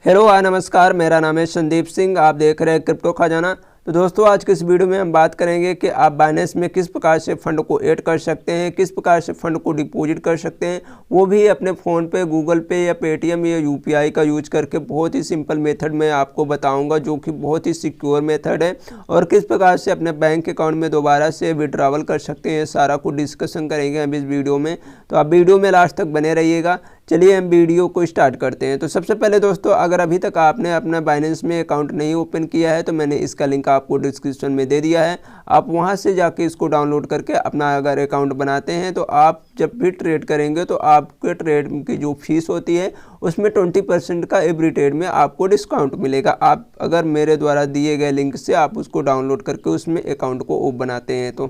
Hello नमस्कार, मेरा नाम है संदीप सिंह। आप देख रहे हैं क्रिप्टो खजाना। तो दोस्तों, आज के इस वीडियो में हम बात करेंगे कि आप बाइनेंस में किस प्रकार से फ़ंड को ऐड कर सकते हैं, किस प्रकार से फ़ंड को डिपॉजिट कर सकते हैं, वो भी अपने फ़ोन पे, गूगल पे या पेटीएम या यूपीआई का यूज करके। बहुत ही सिंपल मेथड में आपको बताऊंगा, जो कि बहुत ही सिक्योर मेथड है, और किस प्रकार से अपने बैंक अकाउंट में दोबारा से विड्रॉवल कर सकते हैं। सारा कुछ डिस्कशन करेंगे हम इस वीडियो में, तो आप वीडियो में लास्ट तक बने रहिएगा। चलिए हम वीडियो को स्टार्ट करते हैं। तो सबसे पहले दोस्तों, अगर अभी तक आपने अपना बाइनेंस में अकाउंट नहीं ओपन किया है तो मैंने इसका लिंक आपको डिस्क्रिप्शन में दे दिया है। आप वहां से जाके इसको डाउनलोड करके अपना अगर अकाउंट बनाते हैं तो आप जब भी ट्रेड करेंगे तो आपके ट्रेड की जो फीस होती है उसमें 20% का एवरी ट्रेड में आपको डिस्काउंट मिलेगा। आप अगर मेरे द्वारा दिए गए लिंक से आप उसको डाउनलोड करके उसमें अकाउंट को बनाते हैं तो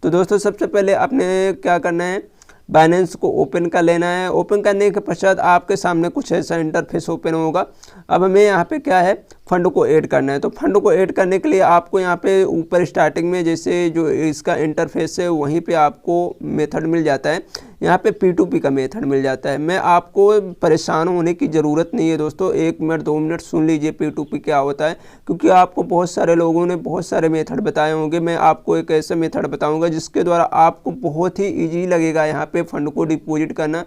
दोस्तों, सबसे पहले आपने क्या करना है, बाइनेंस को ओपन कर लेना है। ओपन करने के पश्चात आपके सामने कुछ ऐसा इंटरफेस ओपन होगा। अब हमें यहाँ पे क्या है, फंड को ऐड करना है। तो फंड को ऐड करने के लिए आपको यहाँ पे ऊपर स्टार्टिंग में जैसे जो इसका इंटरफेस है वहीं पे आपको मेथड मिल जाता है। यहाँ पे P2P का मेथड मिल जाता है। मैं आपको परेशान होने की ज़रूरत नहीं है दोस्तों, 1 मिनट 2 मिनट सुन लीजिए P2P क्या होता है, क्योंकि आपको बहुत सारे लोगों ने बहुत सारे मेथड बताए होंगे। मैं आपको एक ऐसा मेथड बताऊंगा जिसके द्वारा आपको बहुत ही ईजी लगेगा यहाँ पे फंड को डिपॉजिट करना,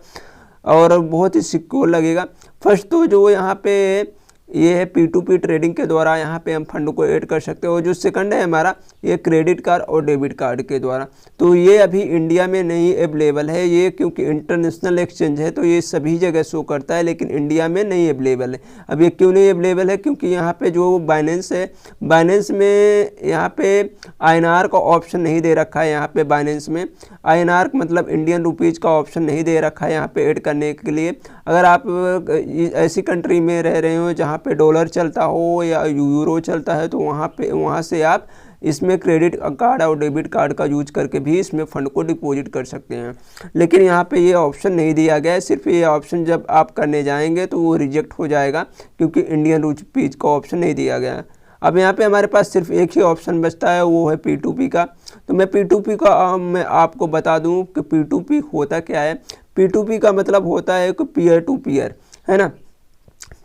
और बहुत ही सिक्योर लगेगा। फर्स्ट तो जो यहाँ पे ये है P2P ट्रेडिंग के द्वारा यहाँ पे हम फंड को ऐड कर सकते हैं। और जो सेकंड है हमारा, ये क्रेडिट कार्ड और डेबिट कार्ड के द्वारा। तो ये अभी इंडिया में नहीं अवेलेबल है, ये क्योंकि इंटरनेशनल एक्सचेंज है तो ये सभी जगह शो करता है, लेकिन इंडिया में नहीं अवेलेबल है। अब ये क्यों नहीं अवेलेबल है, क्योंकि यहाँ पे जो बाइनेंस है, बाइनेंस में यहाँ पे INR का ऑप्शन नहीं दे रखा है। यहाँ पे बाइनेंस में INR मतलब इंडियन रुपीज़ का ऑप्शन नहीं दे रखा है यहाँ पे ऐड करने के लिए। अगर आप ऐसी कंट्री में रह रहे हो जहाँ पे डॉलर चलता हो या यूरो चलता है तो वहाँ से आप इसमें क्रेडिट कार्ड और डेबिट कार्ड का यूज करके भी इसमें फ़ंड को डिपॉजिट कर सकते हैं। लेकिन यहाँ पे ये ऑप्शन नहीं दिया गया है। सिर्फ ये ऑप्शन जब आप करने जाएंगे तो वो रिजेक्ट हो जाएगा, क्योंकि इंडियन रुपीज़ का ऑप्शन नहीं दिया गया है। अब यहाँ पे हमारे पास सिर्फ एक ही ऑप्शन बचता है, वो है P2P का। तो मैं P2P का मैं आपको बता दूँ कि P2P होता क्या है। P2P का मतलब होता है कि पीयर टू पीयर, है ना।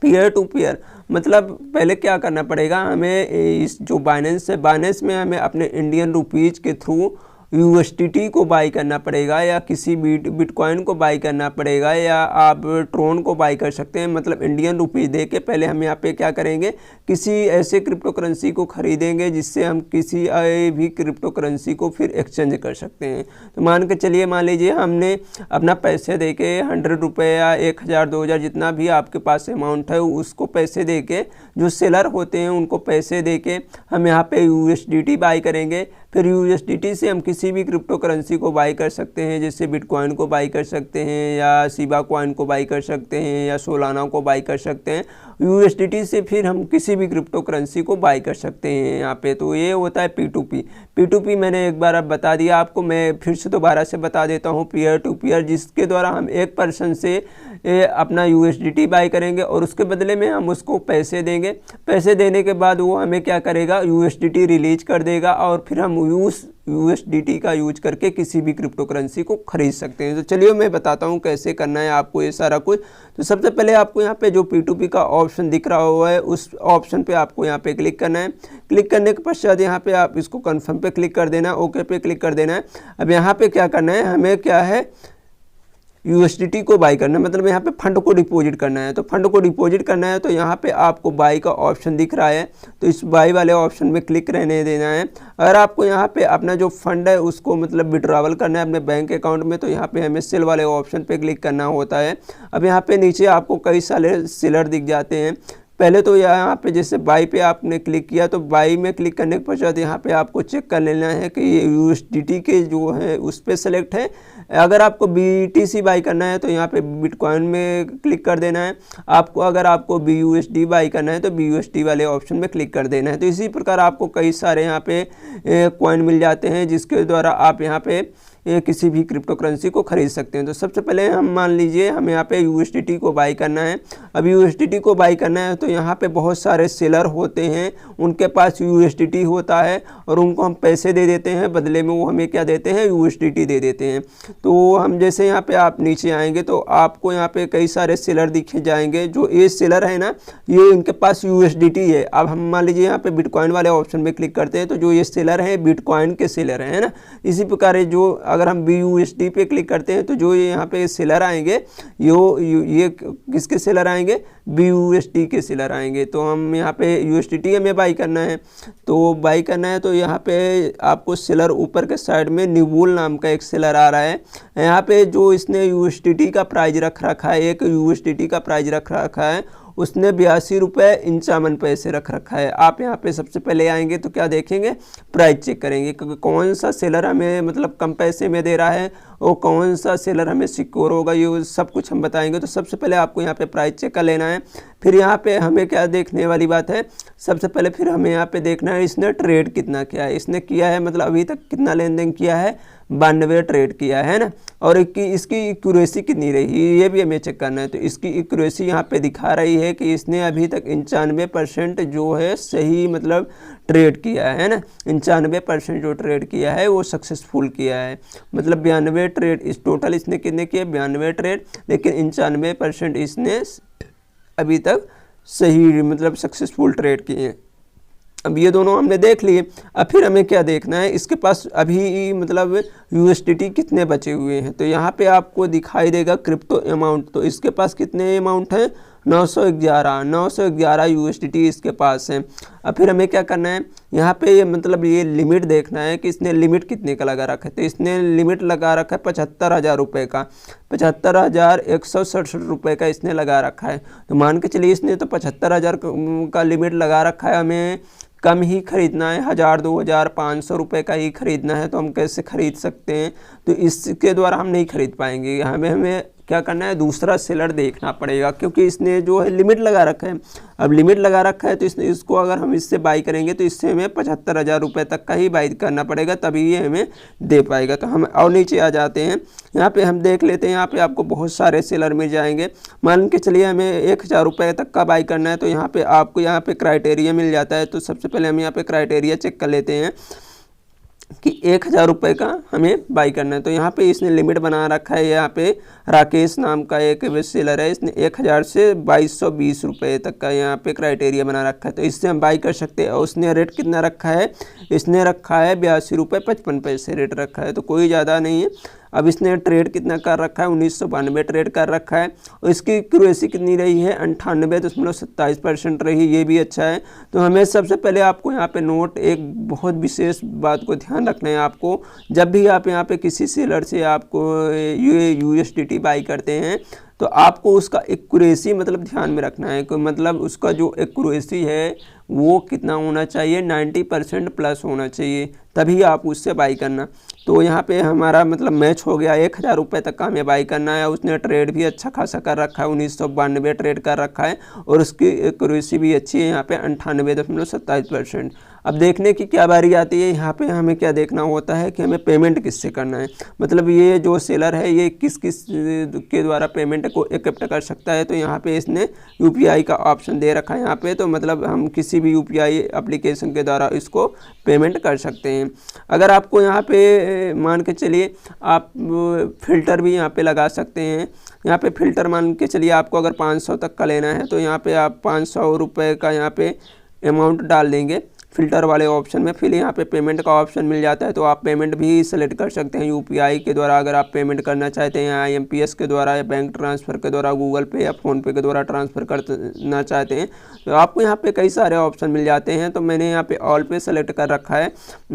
पीयर टू पीयर मतलब पहले क्या करना पड़ेगा हमें, इस जो बाइनेंस है, बाइनेंस में हमें अपने इंडियन रुपीज़ के थ्रू USDT को बाई करना पड़ेगा, या किसी बिटकॉइन को बाई करना पड़ेगा, या आप ट्रोन को बाई कर सकते हैं। मतलब इंडियन रुपीज़ दे के पहले हम यहाँ पे क्या करेंगे, किसी ऐसे क्रिप्टो करेंसी को खरीदेंगे जिससे हम किसी भी क्रिप्टो करेंसी को फिर एक्सचेंज कर सकते हैं। तो मान लीजिए हमने अपना पैसे दे के 100 रुपये या 1000 2000 जितना भी आपके पास अमाउंट है उसको पैसे दे के, जो सेलर होते हैं उनको पैसे दे के हम यहाँ पे USDT बाई करेंगे। फिर USDT से हम किसी भी क्रिप्टो करेंसी को बाई कर सकते हैं, जैसे बिटकॉइन को बाई कर सकते हैं, या शिबा कॉइन को बाई कर सकते हैं, या सोलाना को बाई कर सकते हैं। USDT से फिर हम किसी भी क्रिप्टो करेंसी को बाई कर सकते हैं यहाँ पे। तो ये होता है P2P मैंने एक बार अब बता दिया आपको, मैं फिर से दोबारा से बता देता हूँ। पीयर टू पीयर, जिसके द्वारा हम एक पर्सन से अपना USDT बाई करेंगे और उसके बदले में हम उसको पैसे देंगे। पैसे देने के बाद वो हमें क्या करेगा, USDT रिलीज कर देगा, और फिर हम USDT का यूज करके किसी भी क्रिप्टो करेंसी को खरीद सकते हैं। तो चलिए मैं बताता हूँ कैसे करना है आपको ये सारा कुछ। तो सबसे पहले आपको यहाँ पे जो P2P का ऑप्शन दिख रहा हुआ है उस ऑप्शन पे आपको यहाँ पे क्लिक करना है। क्लिक करने के पश्चात यहाँ पे आप इसको कन्फर्म पे क्लिक कर देना है, ओके पे क्लिक कर देना है। अब यहाँ पे क्या करना है, हमें क्या है, USDT को बाई करना है, मतलब यहाँ पे फंड को डिपॉजिट करना है। तो फंड को डिपॉजिट करना है तो यहाँ पे आपको बाई का ऑप्शन दिख रहा है, तो इस बाई वाले ऑप्शन में क्लिक रहने देना है। अगर आपको यहाँ पे अपना जो फंड है उसको मतलब विड्रॉवल करना है अपने बैंक अकाउंट में, तो यहाँ पे हमें सेल वाले ऑप्शन पे क्लिक करना होता है। अब यहाँ पे नीचे आपको कई सारे सेलर दिख जाते हैं। पहले तो यहाँ पे जैसे बाई पे आपने क्लिक किया, तो बाई में क्लिक करने के पश्चात यहाँ पे आपको चेक कर लेना है कि ये USDT के जो है उस पर सेलेक्ट है। अगर आपको BTC बाई करना है तो यहाँ पे बिटकॉइन में क्लिक कर देना है। अगर आपको BUSD बाई करना है तो BUSD वाले ऑप्शन में क्लिक कर देना है। तो इसी प्रकार आपको कई सारे यहाँ पे कॉइन मिल जाते हैं, जिसके द्वारा आप यहाँ पे किसी भी क्रिप्टो करेंसी को खरीद सकते हैं। तो सबसे पहले हम मान लीजिए हम यहाँ पे USDT को बाई करना है। अब USDT को बाई करना है तो यहाँ पे बहुत सारे सेलर होते हैं, उनके पास USDT होता है और उनको हम पैसे दे देते हैं, बदले में वो हमें क्या देते हैं, USDT दे देते हैं। तो हम जैसे यहाँ पे आप नीचे आएंगे तो आपको यहाँ पे कई सारे सेलर दिखे जाएंगे। जो ये सेलर है ना, ये इनके पास USDT है। अब हम मान लीजिए यहाँ पे बिटकॉइन वाले ऑप्शन में क्लिक करते हैं तो जो ये सेलर है बिटकॉइन के सेलर है ना। इसी प्रकार जो अगर हम BUSD पे क्लिक करते हैं तो जो ये यहाँ पे सेलर आएंगे ये किसके सेलर आएंगे, BUSD के सेलर आएंगे। तो हम यहाँ पे USDT हमें बाई करना है, तो बाई करना है तो यहाँ पे आपको सेलर ऊपर के साइड में निबुल नाम का एक सेलर आ रहा है। यहाँ पे जो इसने USDT का प्राइस रख रखा है, एक USDT का प्राइस रख रखा है, उसने 82 रुपये 51 पैसे रख रखा है। आप यहाँ पे सबसे पहले आएंगे तो क्या देखेंगे, प्राइस चेक करेंगे क्योंकि कौन सा सेलर हमें मतलब कम पैसे में दे रहा है और कौन सा सेलर हमें सिक्योर होगा, ये सब कुछ हम बताएंगे। तो सबसे पहले आपको यहाँ पे प्राइस चेक कर लेना है। फिर यहाँ पे हमें क्या देखने वाली बात है, सबसे पहले फिर हमें यहाँ पे देखना है इसने ट्रेड कितना किया है। इसने किया है मतलब अभी तक कितना लेन देन किया है, 92 ट्रेड किया है ना। और इसकी एक्यूरेसी कितनी रही ये भी हमें चेक करना है। तो इसकी एक्यूरेसी यहाँ पे दिखा रही है कि इसने अभी तक 95% जो है सही मतलब ट्रेड किया है ना। 95% जो ट्रेड किया है वो सक्सेसफुल किया है, मतलब 92 ट्रेड इस टोटल इसने कितने किए, 92 ट्रेड, लेकिन 95% इसने अभी तक सही मतलब सक्सेसफुल ट्रेड किए हैं। अब ये दोनों हमने देख लिए। अब फिर हमें क्या देखना है, इसके पास अभी मतलब USDT कितने बचे हुए हैं। तो यहाँ पे आपको दिखाई देगा क्रिप्टो अमाउंट। तो इसके पास कितने अमाउंट है, 911 USDT इसके पास है। अब फिर हमें क्या करना है, यहाँ पे ये मतलब ये लिमिट देखना है कि इसने लिमिट कितने का लगा रखा है। तो इसने लिमिट लगा रखा है 75,000 रुपये का, 75,167 रुपये का इसने लगा रखा है। तो मान के चलिए इसने तो 75,000 का लिमिट लगा रखा है, हमें कम ही खरीदना है, 1,000 2,000 500 रुपये का ही खरीदना है। तो हम कैसे खरीद सकते हैं, तो इसके द्वारा हम नहीं खरीद पाएंगे। हमें क्या करना है, दूसरा सेलर देखना पड़ेगा क्योंकि इसने जो है लिमिट लगा रखा है। अब लिमिट लगा रखा है तो इसको अगर हम इससे बाई करेंगे तो इससे हमें 75,000 रुपये तक का ही बाई करना पड़ेगा, तभी ये हमें दे पाएगा। तो हम और नीचे आ जाते हैं, यहाँ पे हम देख लेते हैं। यहाँ पे आपको बहुत सारे सेलर मिल जाएंगे। मान के चलिए हमें 1,000 रुपये तक का बाई करना है तो यहाँ पे आपको यहाँ पे क्राइटेरिया मिल जाता है। तो सबसे पहले हम यहाँ पे क्राइटेरिया चेक कर लेते हैं कि 1,000 रुपये का हमें बाई करना है। तो यहाँ पे इसने लिमिट बना रखा है। यहाँ पे राकेश नाम का एक सेलर है, इसने 1,000 से 2,220 रुपये तक का यहाँ पे क्राइटेरिया बना रखा है। तो इससे हम बाई कर सकते हैं। और उसने रेट कितना रखा है, इसने रखा है 82 रुपये 55 पैसे रेट रखा है, तो कोई ज़्यादा नहीं है। अब इसने ट्रेड कितना कर रखा है, 1992 ट्रेड कर रखा है। और इसकी एक्यूरेसी कितनी रही है, 98.27% रही, ये भी अच्छा है। तो हमें सबसे पहले आपको यहाँ पे नोट एक बहुत विशेष बात को ध्यान रखना है। आपको जब भी आप यहाँ पे किसी सेलर से आपको USDT बाई करते हैं तो आपको उसका एक्यूरेसी मतलब ध्यान में रखना है कि मतलब उसका जो एक्यूरेसी है वो कितना होना चाहिए, 90% प्लस होना चाहिए, तभी आप उससे बाई करना। तो यहाँ पे हमारा मतलब मैच हो गया, 1,000 रुपये तक का हमें बाई करना है। उसने ट्रेड भी अच्छा खासा कर रखा है, 1992 ट्रेड कर रखा है और उसकी एक्यूरेसी भी अच्छी है, यहाँ पे 98.27%। अब देखने की क्या बारी आती है, यहाँ पे हमें क्या देखना होता है कि हमें पेमेंट किससे करना है, मतलब ये जो सेलर है ये किस किस के द्वारा पेमेंट को एक्सेप्ट कर सकता है। तो यहाँ पे इसने UPI का ऑप्शन दे रखा है यहाँ पे, तो मतलब हम किसी भी UPI एप्लीकेशन के द्वारा इसको पेमेंट कर सकते हैं। अगर आपको यहाँ पे मान के चलिए आप फ़िल्टर भी यहाँ पे लगा सकते हैं। यहाँ पे फ़िल्टर मान के चलिए आपको अगर 500 तक का लेना है तो यहाँ पे आप 500 रुपये का यहाँ पे अमाउंट डाल देंगे फ़िल्टर वाले ऑप्शन में। फिर यहाँ पे पेमेंट का ऑप्शन मिल जाता है, तो आप पेमेंट भी सेलेक्ट कर सकते हैं UPI के द्वारा। अगर आप पेमेंट करना चाहते हैं या IMPS के द्वारा या बैंक ट्रांसफ़र के द्वारा, गूगल पे या फ़ोनपे के द्वारा ट्रांसफ़र करना चाहते हैं तो आपको यहाँ पे कई सारे ऑप्शन मिल जाते हैं। तो मैंने यहाँ पे ऑल पे सेलेक्ट कर रखा है।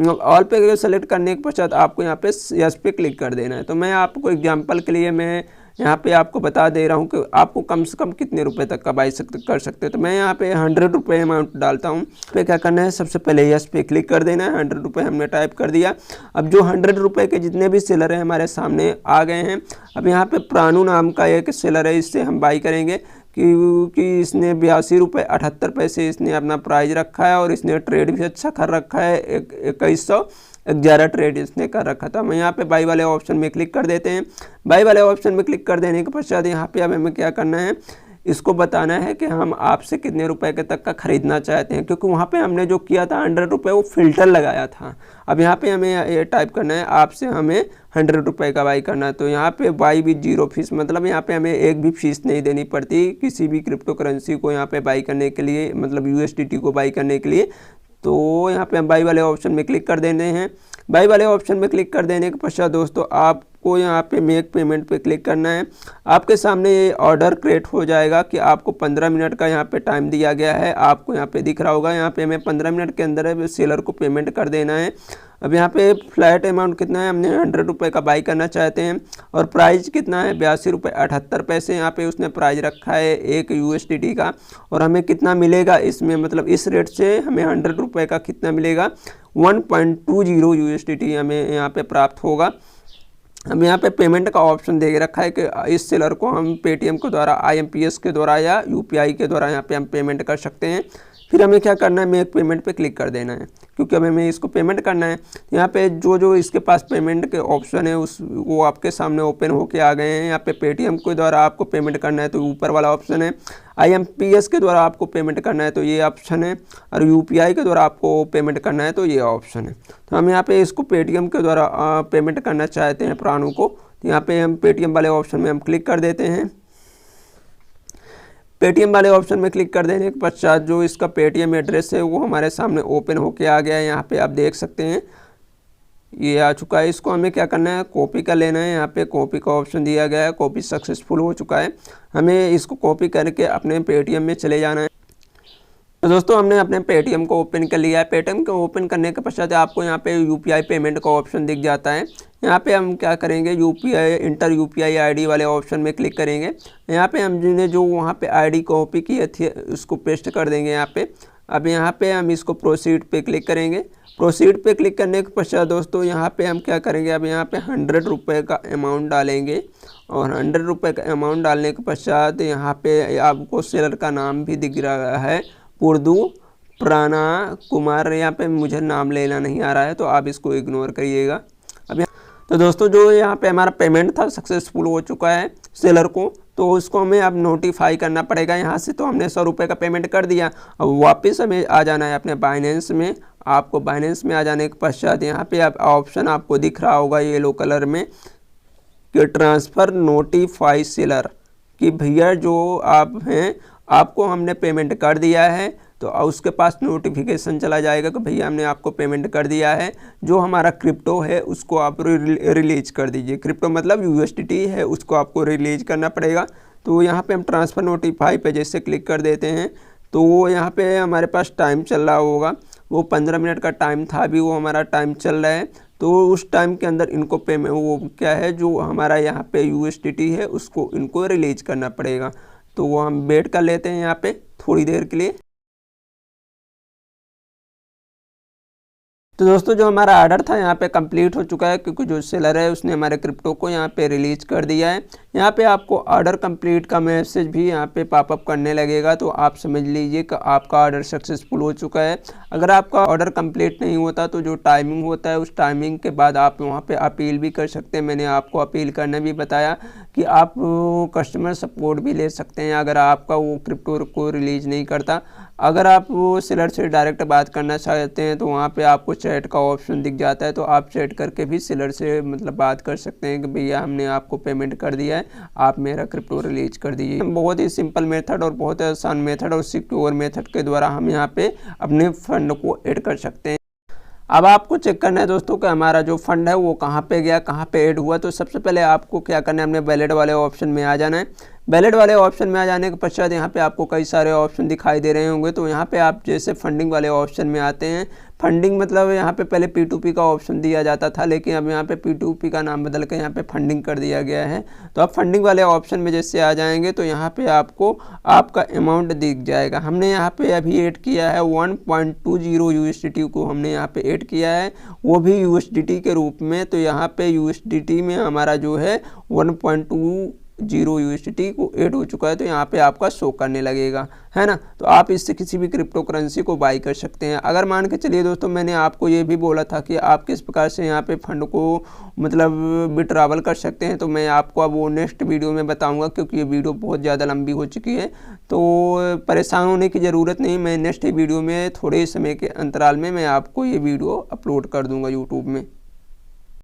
ऑल पे सेलेक्ट करने के पश्चात आपको यहाँ पे यस पे क्लिक कर देना है। तो मैं आपको एग्जाम्पल के लिए मैं यहाँ पे आपको बता दे रहा हूँ कि आपको कम से कम कितने रुपए तक का बाई कर सकते हैं। तो मैं यहाँ पे 100 रुपये अमाउंट डालता हूँ। पे क्या करना है, सबसे पहले यस पे क्लिक कर देना है। 100 रुपये हमने टाइप कर दिया। अब जो 100 रुपये के जितने भी सेलर हैं हमारे सामने आ गए हैं। अब यहाँ पे प्राणु नाम का एक सेलर है, इससे हम बाई करेंगे क्योंकि इसने 82 रुपये 78 पैसे इसने अपना प्राइस रखा है और इसने ट्रेड भी अच्छा कर रखा है 2100 11 ट्रेड इसने कर रखा था। हम यहाँ पे बाई वाले ऑप्शन में क्लिक कर देते हैं। बाई वाले ऑप्शन में क्लिक कर देने के पश्चात यहाँ पे अब हमें क्या करना है, इसको बताना है कि हम आपसे कितने रुपए के तक का ख़रीदना चाहते हैं, क्योंकि वहाँ पे हमने जो किया था 100 रुपये वो फ़िल्टर लगाया था। अब यहाँ पे हमें ये टाइप करना है आपसे हमें 100 रुपये का बाई करना है। तो यहाँ पे बाई विद 0 फीस, मतलब यहाँ पे हमें एक भी फीस नहीं देनी पड़ती किसी भी क्रिप्टो करेंसी को यहाँ पे बाई करने के लिए, मतलब USDT को बाई करने के लिए। तो यहाँ पे हम बाई वाले ऑप्शन में क्लिक कर देते हैं। बाई वाले ऑप्शन में क्लिक कर देने के पश्चात दोस्तों आपको यहाँ पे मेक पेमेंट पे क्लिक करना है। आपके सामने ये ऑर्डर क्रिएट हो जाएगा कि आपको 15 मिनट का यहाँ पे टाइम दिया गया है। आपको यहाँ पे दिख रहा होगा, यहाँ पे हमें 15 मिनट के अंदर सेलर को पेमेंट कर देना है। अब यहाँ पे फ्लैट अमाउंट कितना है, हमने 100 रुपये का बाई करना चाहते हैं और प्राइस कितना है 82 रुपये 78 पैसे यहाँ पे उसने प्राइस रखा है एक USDT का। और हमें कितना मिलेगा इसमें, मतलब इस रेट से हमें 100 रुपये का कितना मिलेगा, 1.20 USDT हमें यहाँ पे प्राप्त होगा। हम यहाँ पे पेमेंट का ऑप्शन दे रखा है कि इस सेलर को हम पेटीएम के द्वारा, IMPS के द्वारा या UPI के द्वारा यहाँ पे हम पेमेंट कर सकते हैं। फिर हमें क्या करना है, मेक पेमेंट पे क्लिक कर देना है, क्योंकि हमें इसको पेमेंट करना है। यहाँ पे जो इसके पास पेमेंट के ऑप्शन है वो आपके सामने ओपन होके आ गए हैं। यहाँ पे पेटीएम के द्वारा आपको पेमेंट करना है तो ऊपर वाला ऑप्शन है, IMPS के द्वारा आपको पेमेंट करना है तो ये ऑप्शन है, और UPI के द्वारा आपको पेमेंट करना है तो ये ऑप्शन है। तो हम यहाँ पे इसको पेटीएम के द्वारा पेमेंट करना चाहते हैं प्राणु को, तो यहाँ पे हम पेटीएम वाले ऑप्शन में हम क्लिक कर देते हैं। पेटीएम वाले ऑप्शन में क्लिक कर देने के पश्चात जो इसका पेटीएम एड्रेस है वो हमारे सामने ओपन होके आ गया है। यहाँ पे आप देख सकते हैं ये आ चुका है। इसको हमें क्या करना है, कॉपी कर लेना है। यहाँ पे कॉपी का ऑप्शन दिया गया है, कॉपी सक्सेसफुल हो चुका है। हमें इसको कॉपी करके अपने पेटीएम में चले जाना है। तो दोस्तों हमने अपने पेटीएम को ओपन कर लिया है। पेटीएम को ओपन करने के पश्चात आपको यहाँ पे UPI पेमेंट का ऑप्शन दिख जाता है। यहाँ पे हम क्या करेंगे, इंटर UPI ID वाले ऑप्शन में क्लिक करेंगे। यहाँ पे हमने जो वहाँ पे ID कॉपी की थी उसको पेस्ट कर देंगे यहाँ पे। अब यहाँ पे हम इसको प्रोसीड पे क्लिक करेंगे। प्रोसीड पे क्लिक करने के पश्चात दोस्तों यहाँ पे हम क्या करेंगे, अब यहाँ पे 100 रुपये का अमाउंट डालेंगे। और 100 रुपये का अमाउंट डालने के पश्चात यहाँ पे आपको सेलर का नाम भी दिख रहा है, पुर्दू प्राणा कुमार। यहाँ पे मुझे नाम लेना नहीं आ रहा है तो आप इसको इग्नोर करिएगा। अब तो दोस्तों जो यहाँ पे हमारा पेमेंट था सक्सेसफुल हो चुका है सेलर को, तो उसको हमें अब नोटिफाई करना पड़ेगा यहाँ से। तो हमने 100 रुपये का पेमेंट कर दिया। अब वापस हमें आ जाना है अपने बाइनेंस में। आपको बाइनेंस में आ जाने के पश्चात यहाँ पे अब ऑप्शन आपको दिख रहा होगा येलो कलर में कि ट्रांसफ़र नोटिफाई सेलर, कि भैया जो आप हैं आपको हमने पेमेंट कर दिया है। तो उसके पास नोटिफिकेशन चला जाएगा कि भैया हमने आपको पेमेंट कर दिया है, जो हमारा क्रिप्टो है उसको आप रिलीज कर दीजिए। क्रिप्टो मतलब USDT है, उसको आपको रिलीज करना पड़ेगा। तो यहाँ पे हम ट्रांसफ़र नोटिफाई पे जैसे क्लिक कर देते हैं तो वो यहाँ पे हमारे पास टाइम चल रहा होगा, वो 15 मिनट का टाइम था, अभी वो हमारा टाइम चल रहा है। तो उस टाइम के अंदर इनको पेमेंट वो क्या है, जो हमारा यहाँ पे USDT है उसको इनको रिलीज करना पड़ेगा। तो वो हम वेट कर लेते हैं यहाँ पे थोड़ी देर के लिए। तो दोस्तों जो हमारा ऑर्डर था यहाँ पे कंप्लीट हो चुका है, क्योंकि जो सेलर है उसने हमारे क्रिप्टो को यहाँ पे रिलीज कर दिया है। यहाँ पे आपको ऑर्डर कंप्लीट का मैसेज भी यहाँ पे पॉपअप करने लगेगा, तो आप समझ लीजिए कि आपका ऑर्डर सक्सेसफुल हो चुका है। अगर आपका ऑर्डर कंप्लीट नहीं होता तो जो टाइमिंग होता है उस टाइमिंग के बाद आप वहाँ पे अपील भी कर सकते हैं। मैंने आपको अपील करना भी बताया कि आप कस्टमर सपोर्ट भी ले सकते हैं अगर आपका वो क्रिप्टो को रिलीज नहीं करता। अगर आप वो सेलर से डायरेक्ट बात करना चाहते हैं तो वहाँ पे आपको चैट का ऑप्शन दिख जाता है, तो आप चैट करके भी सेलर से मतलब बात कर सकते हैं कि भैया हमने आपको पेमेंट कर दिया है, आप मेरा क्रिप्टो रिलीज कर दीजिए। बहुत ही सिंपल मेथड और बहुत आसान मेथड और सिक्योर मेथड के द्वारा हम यहाँ पे अपने फंड को ऐड कर सकते हैं। अब आपको चेक करना है दोस्तों कि हमारा जो फंड है वो कहाँ पे गया, कहाँ पे ऐड हुआ। तो सबसे पहले आपको क्या करना है, अपने वैलेट वाले ऑप्शन में आ जाना है। वैलेट वाले ऑप्शन में आ जाने के पश्चात यहाँ पे आपको कई सारे ऑप्शन दिखाई दे रहे होंगे। तो यहाँ पे आप जैसे फंडिंग वाले ऑप्शन में आते हैं, फंडिंग मतलब यहाँ पे पहले P2P का ऑप्शन दिया जाता था, लेकिन अब यहाँ पे P2P का नाम बदल के यहाँ पे फंडिंग कर दिया गया है। तो आप फंडिंग वाले ऑप्शन में जैसे आ जाएंगे तो यहाँ पे आपको आपका अमाउंट दिख जाएगा। हमने यहाँ पे अभी ऐड किया है 1.20 USDT को हमने यहाँ पे ऐड किया है, वो भी USDT के रूप में। तो यहाँ पे USDT में हमारा जो है 1.2 0 USDT को ऐड हो चुका है, तो यहाँ पे आपका शो करने लगेगा, है ना। तो आप इससे किसी भी क्रिप्टो करेंसी को बाई कर सकते हैं। अगर मान के चलिए दोस्तों, मैंने आपको ये भी बोला था कि आप किस प्रकार से यहाँ पे फंड को मतलब विड्रॉवल कर सकते हैं, तो मैं आपको अब वो नेक्स्ट वीडियो में बताऊंगा, क्योंकि ये वीडियो बहुत ज़्यादा लंबी हो चुकी है। तो परेशान होने की ज़रूरत नहीं, मैं नेक्स्ट वीडियो में थोड़े समय के अंतराल में मैं आपको ये वीडियो अपलोड कर दूँगा यूट्यूब में।